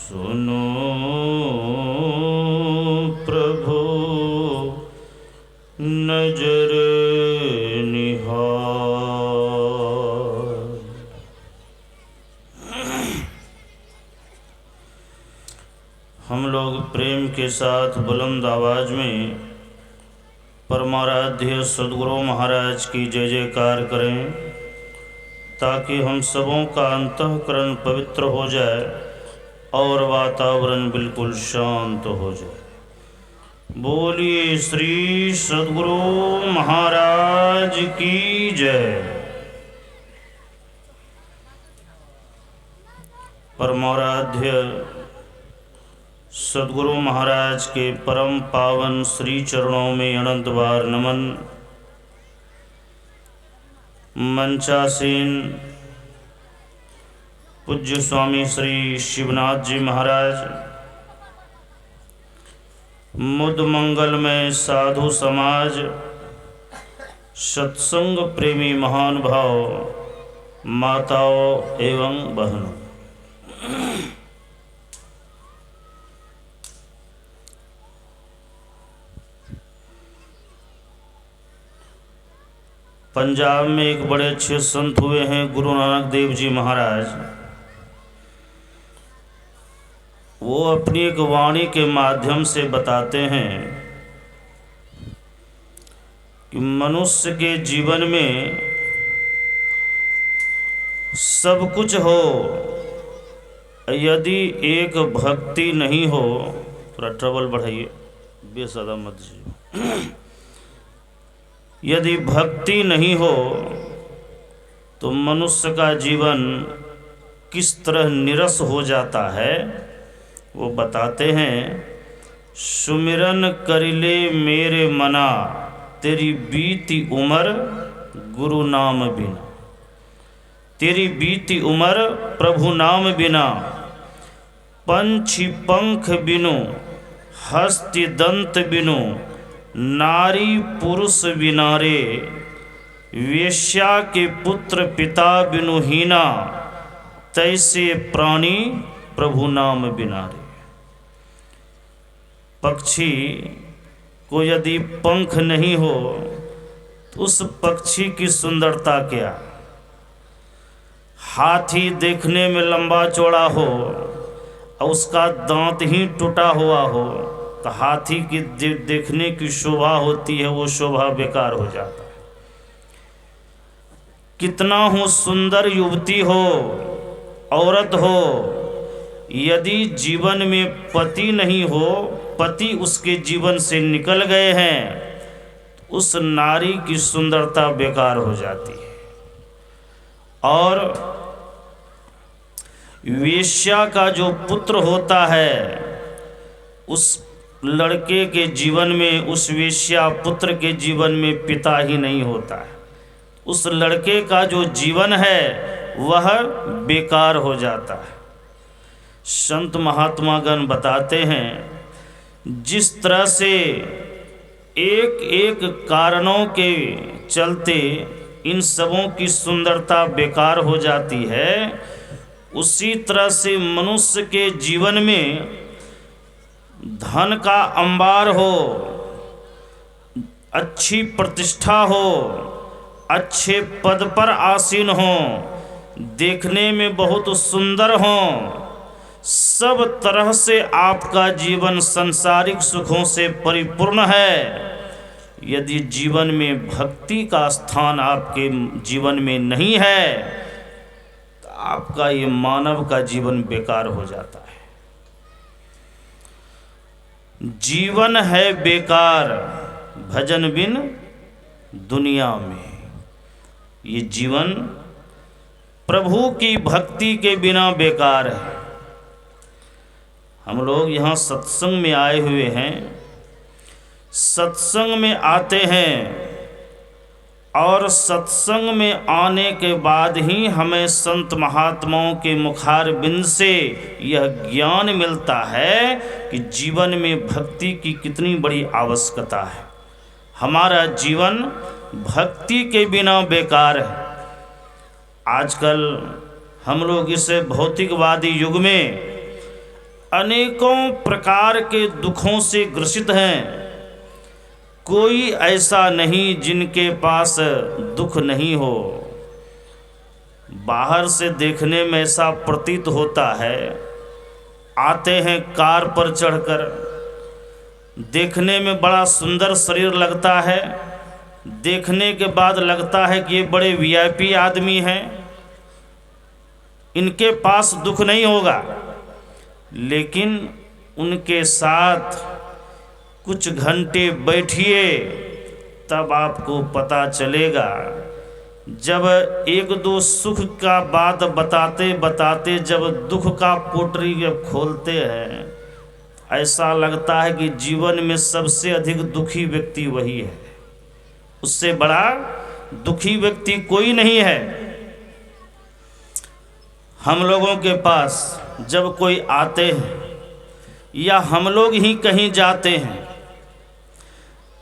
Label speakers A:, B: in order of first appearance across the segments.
A: सुनो प्रभु नजर निहार। हम लोग प्रेम के साथ बुलंद आवाज में परमाराध्य सद्गुरु महाराज की जय जयकार करें, ताकि हम सबों का अंतःकरण पवित्र हो जाए और वातावरण बिल्कुल शांत हो जाए। बोलिए श्री सद्गुरु महाराज की जय। परमाराध्य सद्गुरु महाराज के परम पावन श्री चरणों में अनंत बार नमन। मंचासीन पूज्य स्वामी श्री शिवनाथ जी महाराज, मुद मंगलमय साधु समाज, सत्संग प्रेमी महान भाव, माताओं एवं बहनों, पंजाब में एक बड़े अच्छे संत हुए हैं गुरु नानक देव जी महाराज। वो अपनी एक वाणी के माध्यम से बताते हैं कि मनुष्य के जीवन में सब कुछ हो, यदि एक भक्ति नहीं हो, थोड़ा ट्रबल बढ़ाइए, बेसदा मत जी। यदि भक्ति नहीं हो तो मनुष्य का जीवन किस तरह निरस हो जाता है, वो बताते हैं। सुमिरन करिले मेरे मना, तेरी बीती उम्र गुरु नाम बिना। तेरी बीती उम्र प्रभु नाम बिना, पंछी पंख बिनु हस्ति दंत बिनु, नारी पुरुष बिनारे, वेश्या के पुत्र पिता बिनु हीना, तैसे प्राणी प्रभु नाम बिनारे। पक्षी को यदि पंख नहीं हो तो उस पक्षी की सुंदरता क्या। हाथी देखने में लंबा चौड़ा हो और उसका दांत ही टूटा हुआ हो तो हाथी की देखने की शोभा होती है, वो शोभा बेकार हो जाता है। कितना हो सुंदर युवती हो, औरत हो, यदि जीवन में पति नहीं हो, पति उसके जीवन से निकल गए हैं, उस नारी की सुंदरता बेकार हो जाती है। और वेश्या का जो पुत्र होता है, उस लड़के के जीवन में, उस वेश्या पुत्र के जीवन में पिता ही नहीं होता है। उस लड़के का जो जीवन है वह बेकार हो जाता है। संत महात्मागण बताते हैं, जिस तरह से एक एक कारणों के चलते इन सबों की सुंदरता बेकार हो जाती है, उसी तरह से मनुष्य के जीवन में धन का अंबार हो, अच्छी प्रतिष्ठा हो, अच्छे पद पर आसीन हो, देखने में बहुत सुंदर हो, सब तरह से आपका जीवन सांसारिक सुखों से परिपूर्ण है, यदि जीवन में भक्ति का स्थान आपके जीवन में नहीं है तो आपका ये मानव का जीवन बेकार हो जाता है। जीवन है बेकार भजन बिन दुनिया में। ये जीवन प्रभु की भक्ति के बिना बेकार है। हम लोग यहाँ सत्संग में आए हुए हैं, सत्संग में आते हैं और सत्संग में आने के बाद ही हमें संत महात्माओं के मुखार बिंद से यह ज्ञान मिलता है कि जीवन में भक्ति की कितनी बड़ी आवश्यकता है। हमारा जीवन भक्ति के बिना बेकार है। आजकल हम लोग इस भौतिकवादी युग में अनेकों प्रकार के दुखों से ग्रसित हैं। कोई ऐसा नहीं जिनके पास दुख नहीं हो। बाहर से देखने में ऐसा प्रतीत होता है, आते हैं कार पर चढ़कर, देखने में बड़ा सुंदर शरीर लगता है, देखने के बाद लगता है कि ये बड़े वीआईपी आदमी हैं, इनके पास दुख नहीं होगा। लेकिन उनके साथ कुछ घंटे बैठिए तब आपको पता चलेगा। जब एक दो सुख का बात बताते बताते जब दुख का पोटरी जब खोलते हैं, ऐसा लगता है कि जीवन में सबसे अधिक दुखी व्यक्ति वही है, उससे बड़ा दुखी व्यक्ति कोई नहीं है। हम लोगों के पास जब कोई आते हैं या हम लोग ही कहीं जाते हैं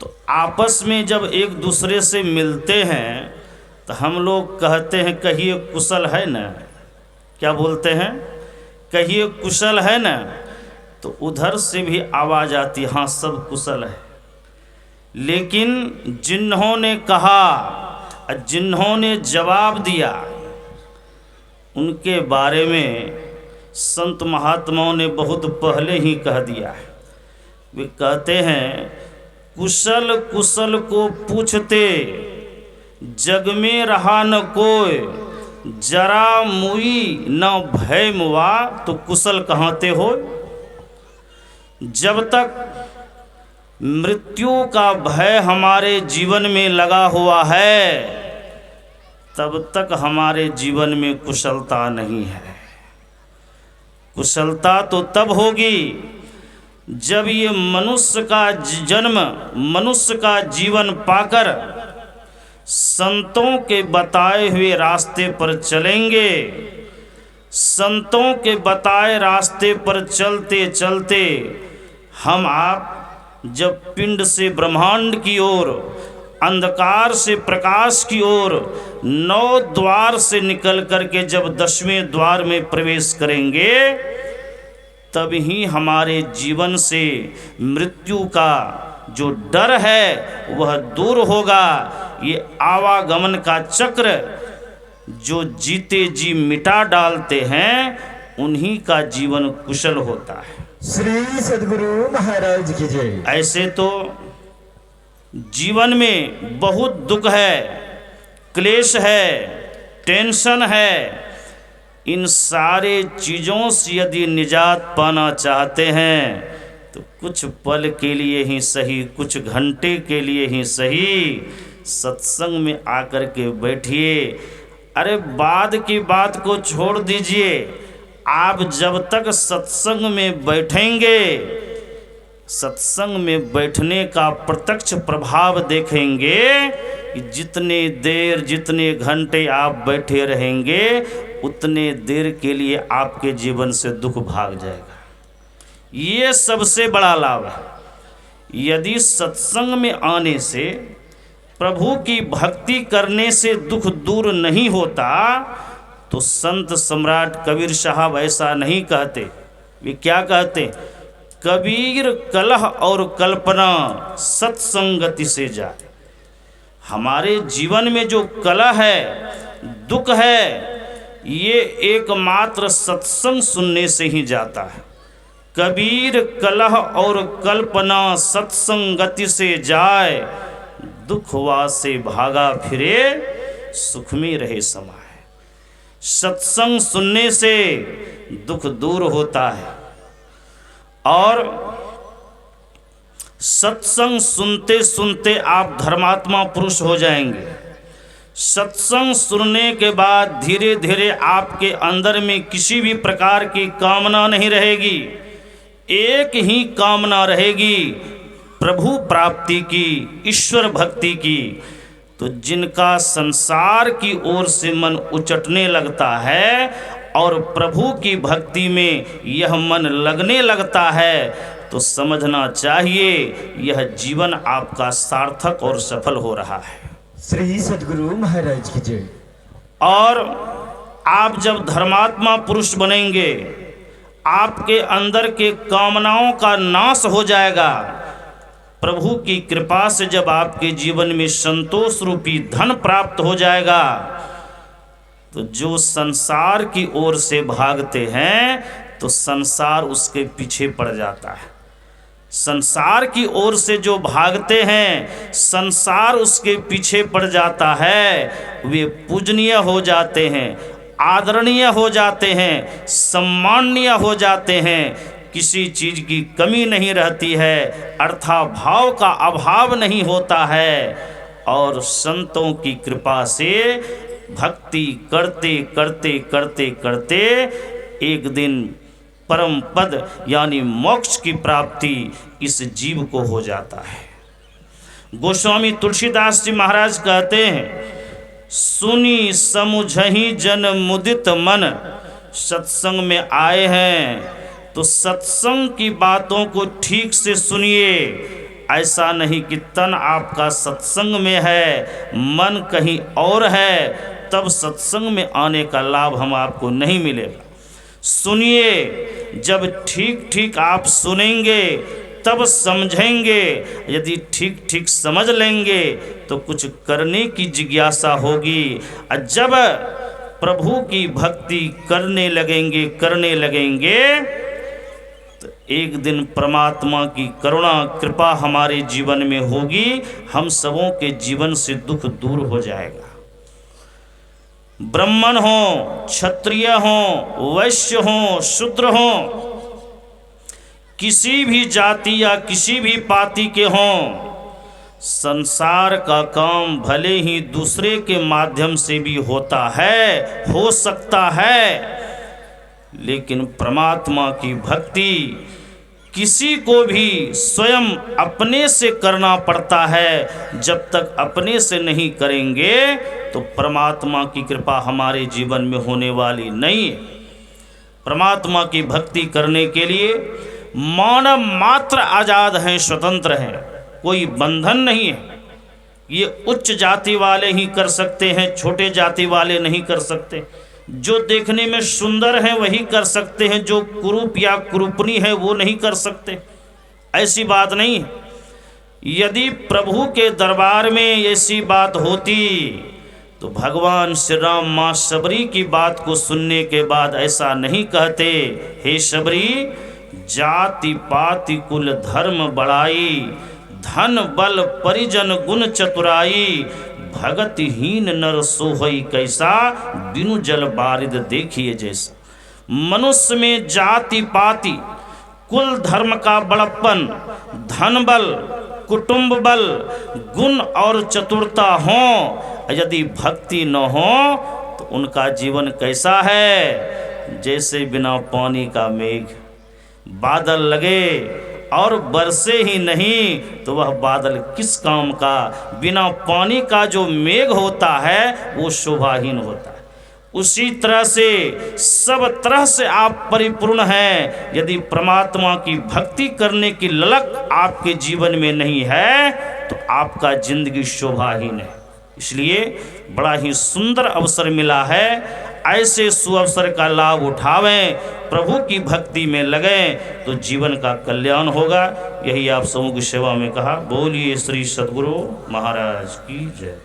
A: तो आपस में जब एक दूसरे से मिलते हैं तो हम लोग कहते हैं कहिए कुशल है ना। क्या बोलते हैं? कहिए कुशल है ना। तो उधर से भी आवाज़ आती, हाँ सब कुशल है। लेकिन जिन्होंने कहा, जिन्होंने जवाब दिया, उनके बारे में संत महात्माओं ने बहुत पहले ही कह दिया है। वे कहते हैं कुशल कुशल को पूछते जग में रहा न कोई, जरा मुई न भय मुआ तो कुशल कहते हो। जब तक मृत्यु का भय हमारे जीवन में लगा हुआ है तब तक हमारे जीवन में कुशलता नहीं है। कुशलता तो तब होगी जब ये मनुष्य का जन्म, मनुष्य का जीवन पाकर संतों के बताए हुए रास्ते पर चलेंगे। संतों के बताए रास्ते पर चलते चलते हम आप जब पिंड से ब्रह्मांड की ओर, अंधकार से प्रकाश की ओर, 9 द्वार से निकल करके जब 10वें द्वार में प्रवेश करेंगे तब ही हमारे जीवन से मृत्यु का जो डर है वह दूर होगा। ये आवागमन का चक्र जो जीते जी मिटा डालते हैं उन्हीं का जीवन कुशल होता है।
B: श्री सद्गुरु महाराज की जय।
A: ऐसे तो जीवन में बहुत दुख है, क्लेश है, टेंशन है। इन सारे चीज़ों से यदि निजात पाना चाहते हैं तो कुछ पल के लिए ही सही, कुछ घंटे के लिए ही सही सत्संग में आकर के बैठिए। अरे बाद की बात को छोड़ दीजिए, आप जब तक सत्संग में बैठेंगे, सत्संग में बैठने का प्रत्यक्ष प्रभाव देखेंगे कि जितने देर, जितने घंटे आप बैठे रहेंगे उतने देर के लिए आपके जीवन से दुख भाग जाएगा। ये सबसे बड़ा लाभ है। यदि सत्संग में आने से, प्रभु की भक्ति करने से दुख दूर नहीं होता तो संत सम्राट कबीर साहब ऐसा नहीं कहते। वे क्या कहते? कबीर कलह और कल्पना सत्संगति से जाए। हमारे जीवन में जो कलह है, दुख है, ये एकमात्र सत्संग सुनने से ही जाता है। कबीर कलह और कल्पना सत्संगति से जाए, दुखवा से भागा फिरे, सुख में रहे समाए। सत्संग सुनने से दुख दूर होता है और सत्संग सुनते सुनते आप धर्मात्मा पुरुष हो जाएंगे। सत्संग सुनने के बाद धीरे धीरे आपके अंदर में किसी भी प्रकार की कामना नहीं रहेगी। एक ही कामना रहेगी, प्रभु प्राप्ति की, ईश्वर भक्ति की। तो जिनका संसार की ओर से मन उचटने लगता है और प्रभु की भक्ति में यह मन लगने लगता है तो समझना चाहिए यह जीवन आपका सार्थक और सफल हो रहा है।
B: श्री सद्गुरु महाराज की जय।
A: और आप जब धर्मात्मा पुरुष बनेंगे, आपके अंदर के कामनाओं का नाश हो जाएगा। प्रभु की कृपा से जब आपके जीवन में संतोष रूपी धन प्राप्त हो जाएगा, तो जो संसार की ओर से भागते हैं तो संसार उसके पीछे पड़ जाता है। संसार की ओर से जो भागते हैं, संसार उसके पीछे पड़ जाता है। वे पूजनीय हो जाते हैं, आदरणीय हो जाते हैं, सम्माननीय हो जाते हैं। किसी चीज़ की कमी नहीं रहती है, अर्थाभाव का अभाव नहीं होता है। और संतों की कृपा से भक्ति करते करते करते करते एक दिन परम पद यानी मोक्ष की प्राप्ति इस जीव को हो जाता है। गोस्वामी तुलसीदास जी महाराज कहते हैं, सुनी समुझहि जन मुदित मन। सत्संग में आए हैं तो सत्संग की बातों को ठीक से सुनिए। ऐसा नहीं कि तन आपका सत्संग में है, मन कहीं और है, तब सत्संग में आने का लाभ हम आपको नहीं मिलेगा। सुनिए, जब ठीक ठीक आप सुनेंगे तब समझेंगे। यदि ठीक ठीक समझ लेंगे तो कुछ करने की जिज्ञासा होगी। और जब प्रभु की भक्ति करने लगेंगे तो एक दिन परमात्मा की करुणा कृपा हमारे जीवन में होगी। हम सबों के जीवन से दुख दूर हो जाएगा। ब्राह्मण हो, क्षत्रिय हो, वैश्य हो, शूद्र हो, किसी भी जाति या किसी भी पाति के हों, संसार का काम भले ही दूसरे के माध्यम से भी होता है, हो सकता है, लेकिन परमात्मा की भक्ति किसी को भी स्वयं अपने से करना पड़ता है। जब तक अपने से नहीं करेंगे तो परमात्मा की कृपा हमारे जीवन में होने वाली नहीं है। परमात्मा की भक्ति करने के लिए मानव मात्र आज़ाद हैं, स्वतंत्र हैं, कोई बंधन नहीं है। ये उच्च जाति वाले ही कर सकते हैं, छोटे जाति वाले नहीं कर सकते। जो देखने में सुंदर हैं वही कर सकते हैं, जो कुरूप या कुरूपनी है वो नहीं कर सकते। ऐसी बात नहीं है। यदि प्रभु के दरबार में ऐसी बात होती तो भगवान श्री राम माँ शबरी की बात को सुनने के बाद ऐसा नहीं कहते, हे शबरी, जाति पाति कुल धर्म बड़ाई, धन बल परिजन गुण चतुराई, भगतहीन नर सोहई कैसा, बिनु जल बारिद देखिए जैसा। मनुष्य में जाति पाति कुल धर्म का बड़प्पन, धन बल, कुटुंब बल, गुण और चतुरता हो, यदि भक्ति न हो तो उनका जीवन कैसा है, जैसे बिना पानी का मेघ। बादल लगे और बरसे ही नहीं तो वह बादल किस काम का। बिना पानी का जो मेघ होता है वो शोभाहीन होता है। उसी तरह से सब तरह से आप परिपूर्ण हैं। यदि परमात्मा की भक्ति करने की ललक आपके जीवन में नहीं है तो आपका जिंदगी शोभाहीन है। इसलिए बड़ा ही सुंदर अवसर मिला है। ऐसे सुअवसर का लाभ उठावें, प्रभु की भक्ति में लगें तो जीवन का कल्याण होगा। यही आप सबों की सेवा में कहा। बोलिए श्री सद्गुरु महाराज की जय।